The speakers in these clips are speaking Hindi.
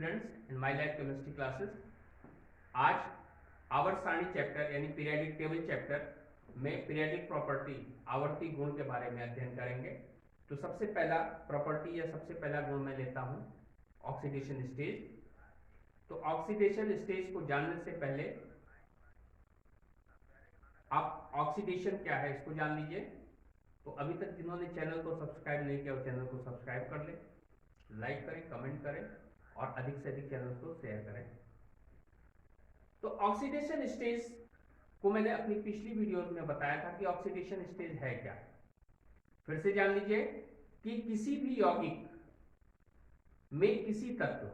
Students in my lab chemistry classes. आज आवर्त सारणी चैप्टर यानी पीरियोडिक टेबल चैप्टर में पीरियोडिक प्रॉपर्टी आवर्ती गुण के बारे में अध्ययन करेंगे। तो सबसे पहला प्रॉपर्टी या सबसे पहला गुण मैं लेता हूं ऑक्सीडेशन स्टेज। तो ऑक्सीडेशन स्टेज को जानने से पहले आप ऑक्सीडेशन क्या है इसको जान लीजिए। तो अभी तक जिन्होंने चैनल को सब्सक्राइब नहीं किया वो चैनल को सब्सक्राइब कर ले, लाइक करें, कमेंट करें और अधिक से अधिक चैनल को शेयर करें। तो ऑक्सीडेशन स्टेज को मैंने अपनी पिछली वीडियो में बताया था कि ऑक्सीडेशन स्टेज है क्या। फिर से जान लीजिए कि किसी भी यौगिक में किसी तत्व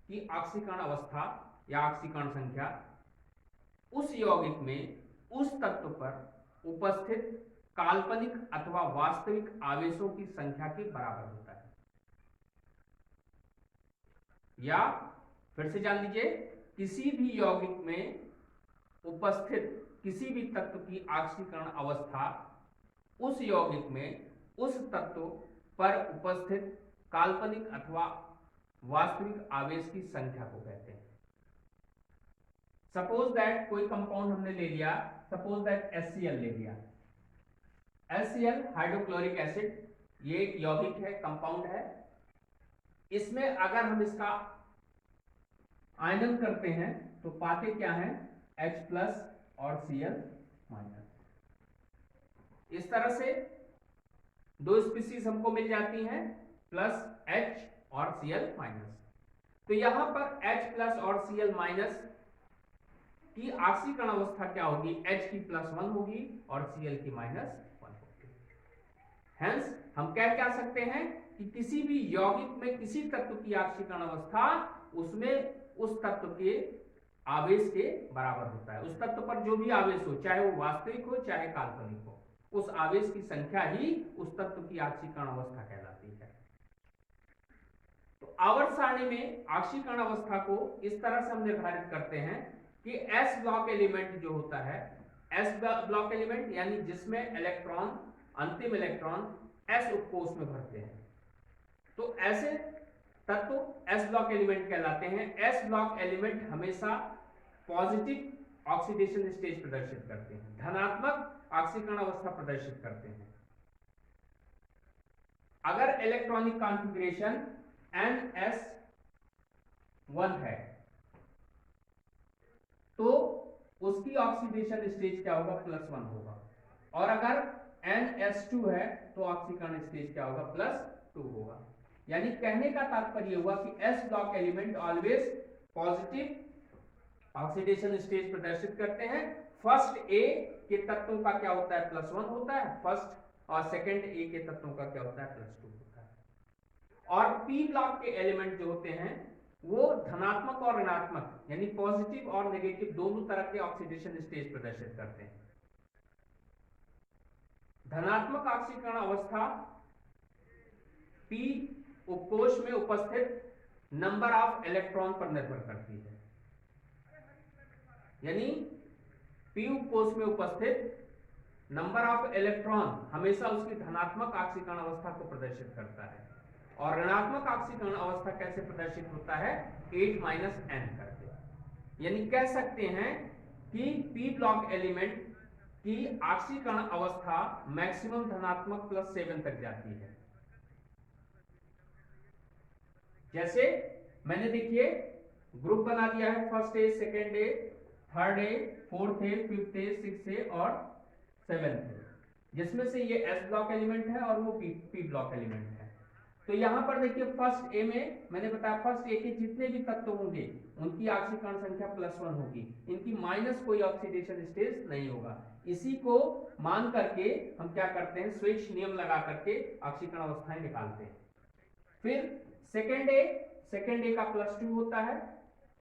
की ऑक्सीकरण अवस्था या ऑक्सीकरण संख्या उस यौगिक में उस तत्व पर उपस्थित काल्पनिक अथवा वास्तविक आवेशों की संख्या के बराबर होता है। या फिर से जान लीजिए, किसी भी यौगिक में उपस्थित किसी भी तत्व की ऑक्सीकरण अवस्था उस यौगिक में उस तत्व पर उपस्थित काल्पनिक अथवा वास्तविक आवेश की संख्या को कहते हैं। सपोज दैट कोई कंपाउंड हमने ले लिया, सपोज दैट HCl ले लिया। HCl हाइड्रोक्लोरिक एसिड, ये एक यौगिक है, कंपाउंड है। इसमें अगर हम इसका आयनन करते हैं तो पाते क्या है, H+ और Cl-। इस तरह से दो स्पीशीज हमको मिल जाती हैं, प्लस H और Cl-। तो यहां पर H+ और Cl- की ऑक्सीकरण अवस्था क्या होगी, H की +1 होगी और Cl की -1 होगी। हेंस हम क्या सकते हैं कि किसी भी यौगिक में किसी तत्व की ऑक्सीकरण अवस्था उसमें उस तत्व के आवेश के बराबर होता है। उस तत्व पर जो भी आवेश हो, चाहे वो वास्तविक हो चाहे काल्पनिक हो, उस आवेश की संख्या ही उस तत्व की ऑक्सीकरण अवस्था कहलाती है। तो आवर्त सारणी में ऑक्सीकरण अवस्था को इस तरह से हम निर्धारित करते हैं कि s ब्लॉक एलिमेंट जो होता है, s ब्लॉक एलिमेंट यानी जिसमें इलेक्ट्रॉन, अंतिम इलेक्ट्रॉन s उपकोष में भरते हैं, तो ऐसे तत्व s ब्लॉक एलिमेंट कहलाते हैं। s ब्लॉक एलिमेंट हमेशा पॉजिटिव ऑक्सीडेशन स्टेज प्रदर्शित करते हैं, धनात्मक ऑक्सीकरण अवस्था प्रदर्शित करते हैं। अगर इलेक्ट्रॉनिक कॉन्फ़िगरेशन NS1 है तो उसकी ऑक्सीडेशन स्टेज क्या होगा, +1 होगा। और अगर NS2 है तो ऑक्सीकरण स्टेज क्या होगा, +2 होगा। यानी कहने का तात्पर्य हुआ कि S block element always positive oxidation stage प्रदर्शित करते हैं। फर्स्ट A के तत्वों का क्या होता है, +1 होता है फर्स्ट, और सेकंड A के तत्वों का क्या होता है, +2 होता है। और P ब्लॉक के एलिमेंट जो होते हैं वो धनात्मक और ऋणात्मक यानी पॉजिटिव और नेगेटिव दोनों तरह के ऑक्सीडेशन स्टेज प्रदर्शित करते हैं। धनात्मक ऑक्सीकरण अवस्था P उपकोष में उपस्थित नंबर ऑफ इलेक्ट्रॉन पर निर्भर करती है। यानी P उपकोष में उपस्थित नंबर ऑफ इलेक्ट्रॉन हमेशा उसकी धनात्मक ऑक्सीकरण अवस्था को प्रदर्शित करता है। और ऋणात्मक ऑक्सीकरण अवस्था कैसे प्रदर्शित होता है, 8-n करके। यानी कह सकते हैं कि P ब्लॉक एलिमेंट की ऑक्सीकरण अवस्था मैक्सिमम धनात्मक +7 तक जाती है। जैसे मैंने देखिए ग्रुप बना दिया है, first A, second A, third A, fourth A, fifth A, sixth A और सेवेंथ A, जिसमें से ये S ब्लॉक एलिमेंट है और वो P ब्लॉक एलिमेंट है। तो यहां पर देखिए फर्स्ट A में मैंने बताया फर्स्ट A के जितने भी तत्व होंगे उनकी ऑक्सीकरण संख्या +1 होगी, इनकी माइनस कोई ऑक्सीडेशन स्टेज नहीं होगा। इसी को मान करके हम क्या करते हैं, स्विच नियम लगा करके ऑक्सीकरण अवस्थाएं निकालते हैं। फिर सेकेंड A का +2 होता है,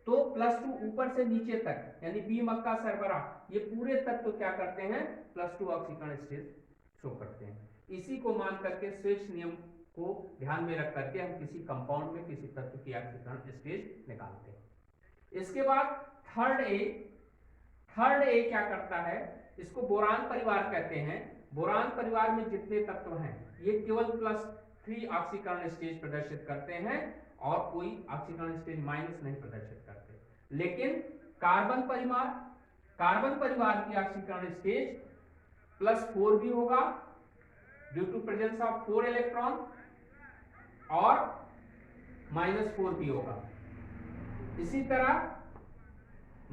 तो +2 ऊपर से नीचे तक यानी B मक्का सरबरा ये पूरे तत्व क्या करते हैं, +2 ऑक्सीकरण स्टेज शो करते हैं। इसी को मान करके स्विच नियम को ध्यान में रख करके हम किसी कंपाउंड में किसी तत्व की ऑक्सीकरण स्टेज निकालते हैं। इसके बाद थर्ड ए क्या करता है, इसको बोरान परिवार कहते हैं। बोरान परिवार में जितने तत्व हैं ये केवल +3 ऑक्सीकरण स्टेज प्रदर्शित करते हैं और कोई ऑक्सीकरण स्टेज माइनस नहीं प्रदर्शित करते। लेकिन कार्बन परिवार की ऑक्सीकरण स्टेज +4 भी होगा due to presence of 4 electron और -4 भी होगा। इसी तरह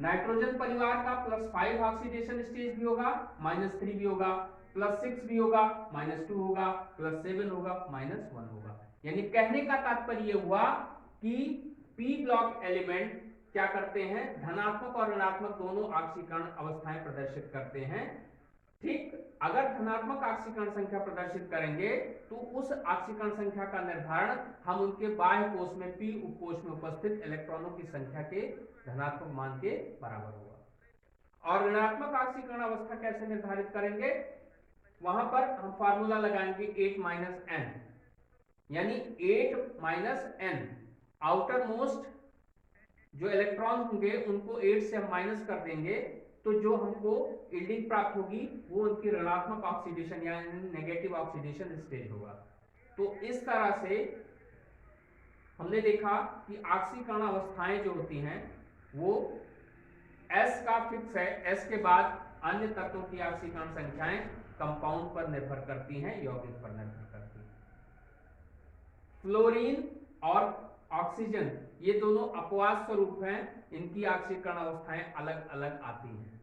नाइट्रोजन परिवार का +5 ऑक्सीडेशन स्टेज भी होगा, -3 भी होगा, +6 भी होगा, -2 होगा, +7 होगा, -1 होगा। यानी कहने का तात्पर्य हुआ कि p ब्लॉक एलिमेंट क्या करते हैं, धनात्मक और ऋणात्मक दोनों ऑक्सीकरण अवस्थाएं प्रदर्शित करते हैं। ठीक, अगर धनात्मक ऑक्सीकरण संख्या प्रदर्शित करेंगे तो उस ऑक्सीकरण संख्या का निर्धारण हम उनके बाह्य कोश में p उपकोश में उपस्थित इलेक्ट्रॉनों की संख्या के धनात्मक मान के बराबर होगा। और ऋणात्मक ऑक्सीकरण अवस्था कैसे निर्धारित करेंगे, वहां पर हम फार्मूला लगाएंगे 8 - n, यानी 8 - n आउटर मोस्ट जो इलेक्ट्रॉन होंगे उनको 8 से हम माइनस कर देंगे तो जो हमको यील्डिंग प्राप्त होगी वो उनकी ऋणात्मक ऑक्सीडेशन यानी नेगेटिव ऑक्सीडेशन स्टेज होगा। तो इस तरह से हमने देखा कि ऑक्सीकरण अवस्थाएं जो होती हैं वो S का फिक्स है, S के बाद अन्य तत्वों की ऑक्सीकरण संख्याएं कंपाउंड पर निर्भर करती हैं, यौगिक पर निर्भर करती हैं। फ्लोरीन और ऑक्सीजन ये दोनों अपवाद स्वरूप हैं, इनकी ऑक्सीकरण अवस्थाएं अलग अलग आती हैं।